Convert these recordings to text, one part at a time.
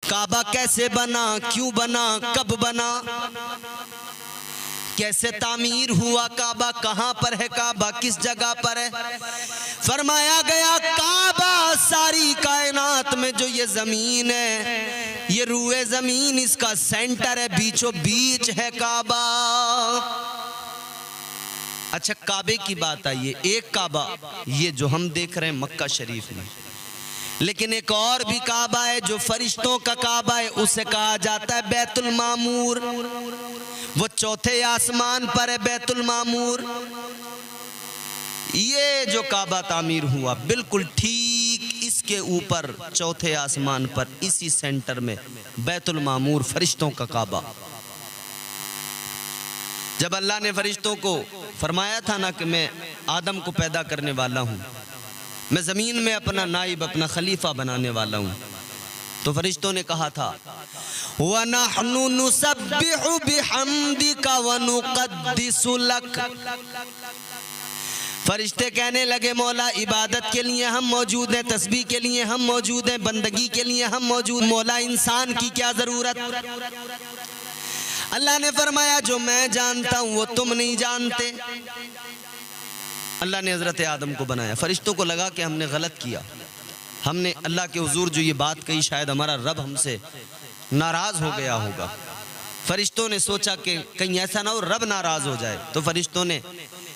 काबा कैसे बना, क्यों बना, कब बना, कैसे तामीर हुआ काबा, कहां पर है काबा, किस जगह पर है। फरमाया गया काबा सारी कायनात में जो ये जमीन है, ये रूए जमीन, इसका सेंटर है, बीचों बीच है काबा। अच्छा, काबे की बात आई है, एक काबा ये जो हम देख रहे हैं मक्का शरीफ में, लेकिन एक और भी काबा है जो फरिश्तों का काबा है, उसे कहा जाता है बैतुल मामूर। वो चौथे आसमान पर है बैतुल मामूर। ये जो काबा तामीर हुआ बिल्कुल ठीक इसके ऊपर चौथे आसमान पर, इसी सेंटर में बैतुल मामूर, फरिश्तों का काबा। जब अल्लाह ने फरिश्तों को फरमाया था ना कि मैं आदम को पैदा करने वाला हूं, मैं जमीन में अपना नाइब, अपना खलीफा बनाने वाला हूं, तो फरिश्तों ने कहा था वनहनु नुसब्बिहु बिहम्दिका व नुक़द्दिसु लक। फरिश्ते कहने लगे मौला इबादत के लिए हम मौजूद हैं, तस्बीह के लिए हम मौजूद हैं, बंदगी के लिए हम मौजूद, मौला इंसान की क्या जरूरत। अल्लाह ने फरमाया जो मैं जानता हूं वो तुम नहीं जानते। अल्लाह ने हजरत आदम को बनाया। फरिश्तों को लगा कि हमने गलत किया, हमने अल्लाह के हुजूर जो ये बात कही, शायद हमारा रब हमसे नाराज हो गया होगा। फरिश्तों ने सोचा कि कहीं ऐसा ना हो रब नाराज हो जाए, तो फरिश्तों ने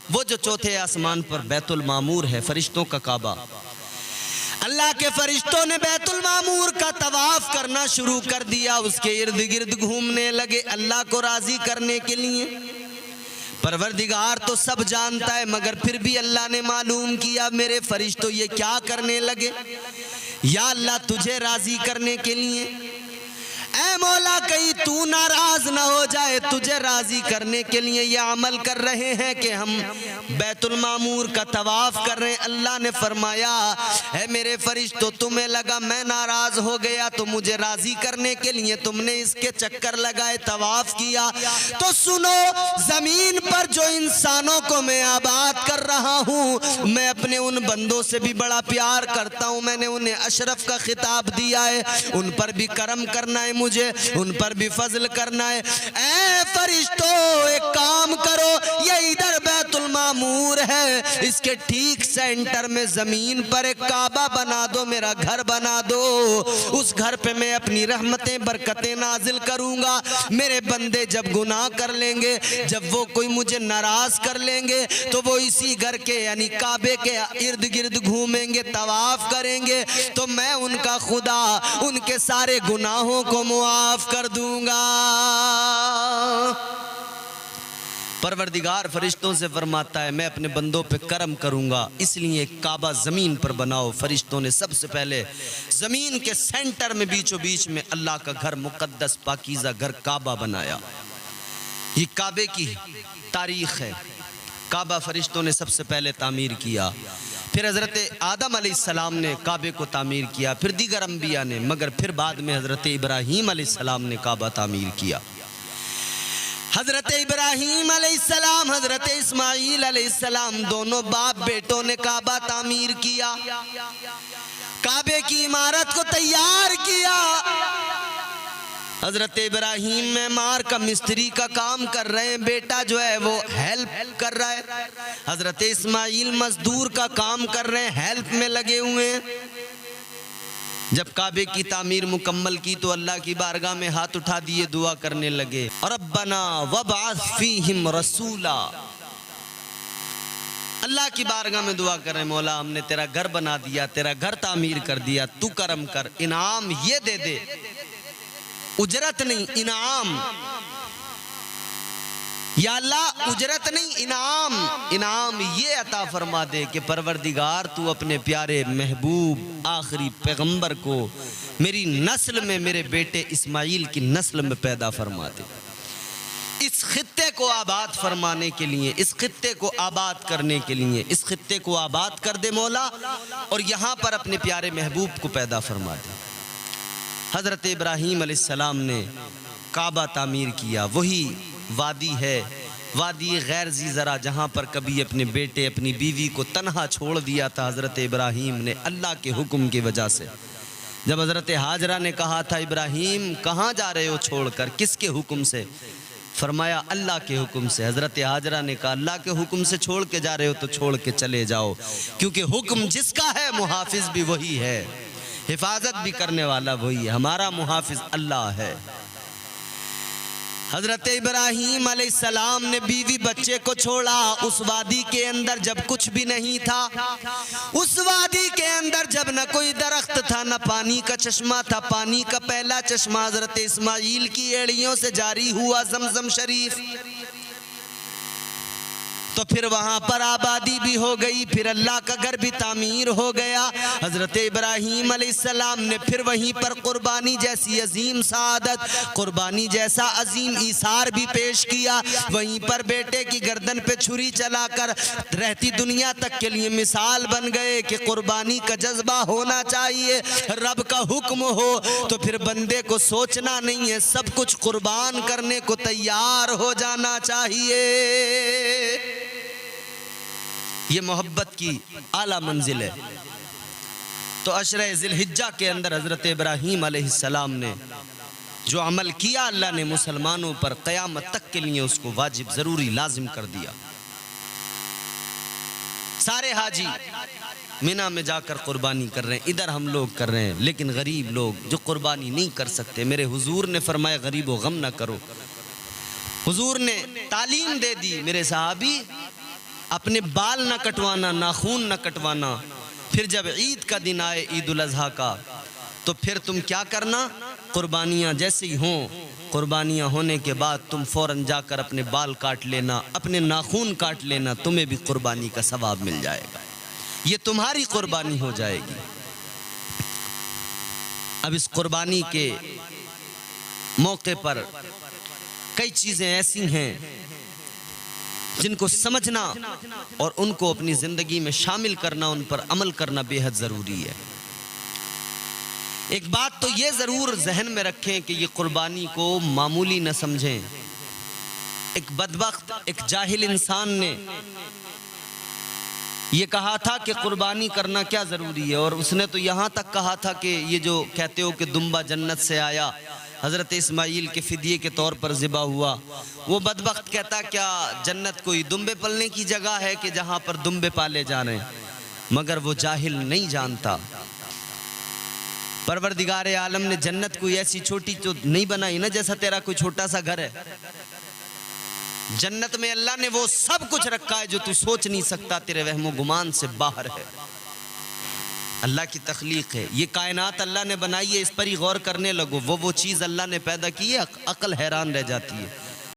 वो जो चौथे आसमान पर बैतुल मामूर है, फरिश्तों का काबा, अल्लाह के फरिश्तों ने बैतुल मामूर का तवाफ करना शुरू कर दिया, उसके इर्द गिर्द घूमने लगे अल्लाह को राजी करने के लिए। परवरदिगार तो सब जानता है, मगर फिर भी अल्लाह ने मालूम किया मेरे फरिश्तों ये क्या करने लगे। या अल्लाह तुझे राजी करने के लिए, ऐ मौला कहीं तू नाराज ना हो जाए, तुझे राजी करने के लिए ये अमल कर रहे हैं कि हम बैतुल मामूर का तवाफ कर रहे हैं। अल्लाह ने फरमाया है मेरे फरिश्तों तुम्हें लगा मैं नाराज हो गया, तो मुझे राजी करने के लिए तुमने इसके चक्कर लगाए, तवाफ किया। तो सुनो, जमीन पर जो इंसानों को मैं आबाद कर रहा हूँ, मैं अपने उन बंदों से भी बड़ा प्यार करता हूँ, मैंने उन्हें अशरफ का खिताब दिया है, उन पर भी करम करना है, मुझे उन पर भी फजल करना है। ऐ फरिश्तों एक काम करो, ये इधर बैतुल मामूर है, इसके ठीक सेंटर में जमीन पर एक काबा बना दो, मेरा घर बना दो, उस घर पे मैं अपनी रहमतें बरकतें नाजिल करूंगा। मेरे बंदे जब गुनाह कर लेंगे, जब वो कोई मुझे नाराज कर लेंगे, तो वो इसी घर के यानी काबे के इर्द गिर्द घूमेंगे, तवाफ करेंगे, तो मैं उनका खुदा उनके सारे गुनाहों को मुआफ कर दूंगा। परवरदिगार फरिश्तों से फरमाता है मैं अपने बंदों पे करम करूंगा, इसलिए काबा जमीन पर बनाओ। फरिश्तों ने सबसे पहले जमीन के सेंटर में बीचों बीच में अल्लाह का घर, मुकद्दस पाकीज़ा घर काबा बनाया। ये काबे की तारीख है। काबा फरिश्तों ने सबसे पहले तामीर किया, फिर हज़रत आदम अलैहिस्सलाम ने काबे को तामीर किया, फिर दीगर अंबिया ने, मगर फिर बाद में हज़रत इब्राहीम अलैहिस्सलाम ने काबा तामीर किया। हज़रत इब्राहीम अलैहिस्सलाम, हज़रत इस्माईल अलैहिस्सलाम, दोनों बाप बेटों ने काबा तामीर किया, काबे की इमारत को तैयार किया। हज़रत इब्राहीम मेमार का मिस्त्री का काम कर रहे हैं, बेटा जो है वो हेल्प कर रहा है। हज़रत इस्माईल मजदूर का काम कर रहे हैं, हेल्प में लगे हुए हैं। जब काबे की तामीर मुकम्मल की तो अल्लाह की बारगाह में हाथ उठा दिए, दुआ करने लगे, रब्बना वबअस फीहिम रसूला। अल्लाह की बारगाह में दुआ कर रहे, मौला हमने तेरा घर बना दिया, तेरा घर तामीर कर दिया, तू करम कर, इनाम ये दे दे, उजरत नहीं इनाम। या अल्लाह उजरत नहीं इनाम, इनाम ये अता फरमा दे कि परवरदिगार तू अपने प्यारे महबूब आखिरी पैगंबर को मेरी नस्ल में, मेरे बेटे इस्माईल की नस्ल में पैदा फरमा दे। इस खित्ते को आबाद फरमाने के लिए, इस खित्ते को आबाद करने के लिए, इस खित्ते को आबाद कर दे मौला, और यहाँ पर अपने प्यारे महबूब को पैदा फरमा दे। हज़रत इब्राहीम अलैहिस्सलाम ने काबा तामीर किया। वही वादी है, वादी गैर ज़ी ज़रा, जहाँ पर कभी अपने बेटे, अपनी बीवी को तन्हा छोड़ दिया था हज़रत इब्राहीम ने अल्लाह के हुक्म की वजह से। जब हज़रत हाजरा ने कहा था इब्राहीम कहाँ जा रहे हो छोड़कर, किसके हुक्म से? फरमाया अल्लाह के हुक्म से। हज़रत हाजरा ने कहा अल्लाह के हुक्म से छोड़ के जा रहे हो तो छोड़ के चले जाओ, क्योंकि हुक्म जिसका है मुहाफिज भी वही है, हिफाजत भी करने वाला वही है। हमारा मुहाफिज अल्लाह है। हज़रत इब्राहीम अलैहिस्सलाम ने बीवी बच्चे को छोड़ा उस वादी के अंदर जब कुछ भी नहीं था, उस वादी के अंदर जब न कोई दरख्त था न पानी का चश्मा था। पानी का पहला चश्मा हज़रत इस्माइल की एड़ियों से जारी हुआ, ज़मज़म शरीफ। तो फिर वहाँ पर आबादी भी हो गई, फिर अल्लाह का घर भी तामीर हो गया। हज़रत इब्राहीम अलैहिस्सलाम ने फिर वहीं पर कुर्बानी जैसी अजीम सादत, कुर्बानी जैसा अजीम ईसार भी पेश किया। वहीं पर बेटे की गर्दन पे छुरी चलाकर रहती दुनिया तक के लिए मिसाल बन गए कि कुर्बानी का जज्बा होना चाहिए। रब का हुक्म हो तो फिर बंदे को सोचना नहीं है, सब कुछ कुर्बान करने को तैयार हो जाना चाहिए। ये मोहब्बत की आला मंजिल है। तो अशरे ज़िलहिज्जा के अंदर हज़रत इब्राहीम अलैहिस्सलाम ने जो अमल किया, अल्लाह ने मुसलमानों पर क़यामत तक के लिए उसको वाजिब ज़रूरी लाजिम कर दिया। सारे हाजी मिना में जाकर कुर्बानी कर रहे हैं, इधर हम लोग कर रहे हैं, लेकिन गरीब लोग जो कुर्बानी नहीं कर सकते, मेरे हुजूर ने फरमाया गरीबो गम ना करो। हुजूर ने तालीम दे दी, मेरे सहाबी अपने बाल न कटवाना, नाखून न कटवाना। फिर जब ईद का दिन आए, ईद उल अज़हा का, तो फिर तुम क्या करना, कुर्बानियाँ जैसी हों, कुर्बानियाँ होने के बाद तुम फ़ौरन जाकर अपने बाल काट लेना, अपने नाखून काट लेना, तुम्हें भी कुर्बानी का सवाब मिल जाएगा, ये तुम्हारी कुर्बानी हो जाएगी। अब इस कुर्बानी के मौके पर कई चीज़ें ऐसी हैं जिनको समझना और उनको अपनी ज़िंदगी में शामिल करना, उन पर अमल करना बेहद ज़रूरी है। एक बात तो ये ज़रूर जहन में रखें कि ये कुर्बानी को मामूली न समझें। एक बदबख्त, एक जाहिल इंसान ने ये कहा था कि कुर्बानी करना क्या ज़रूरी है, और उसने तो यहाँ तक कहा था कि ये जो कहते हो कि दुम्बा जन्नत से आया, हज़रत इस्माइल के फ़िदिये के तौर पर ज़िबा हुआ, वो बदबख्त कहता क्या जन्नत कोई दुम्बे पलने की जगह है कि जहाँ पर दुम्बे पाले जा रहे हैं। मगर वो जाहिल नहीं जानता, परवरदिगार आलम ने जन्नत कोई ऐसी छोटी तो नहीं बनाई ना जैसा तेरा कोई छोटा सा घर है। जन्नत में अल्लाह ने वो सब कुछ रखा है जो तू सोच नहीं सकता, तेरे वहमो गुमान से बाहर है। अल्लाह की तख्लीक है, ये कायनात अल्लाह ने बनाई है, इस पर ही गौर करने लगो। वो चीज़ अल्लाह ने पैदा की है, अक्ल हैरान रह जाती है।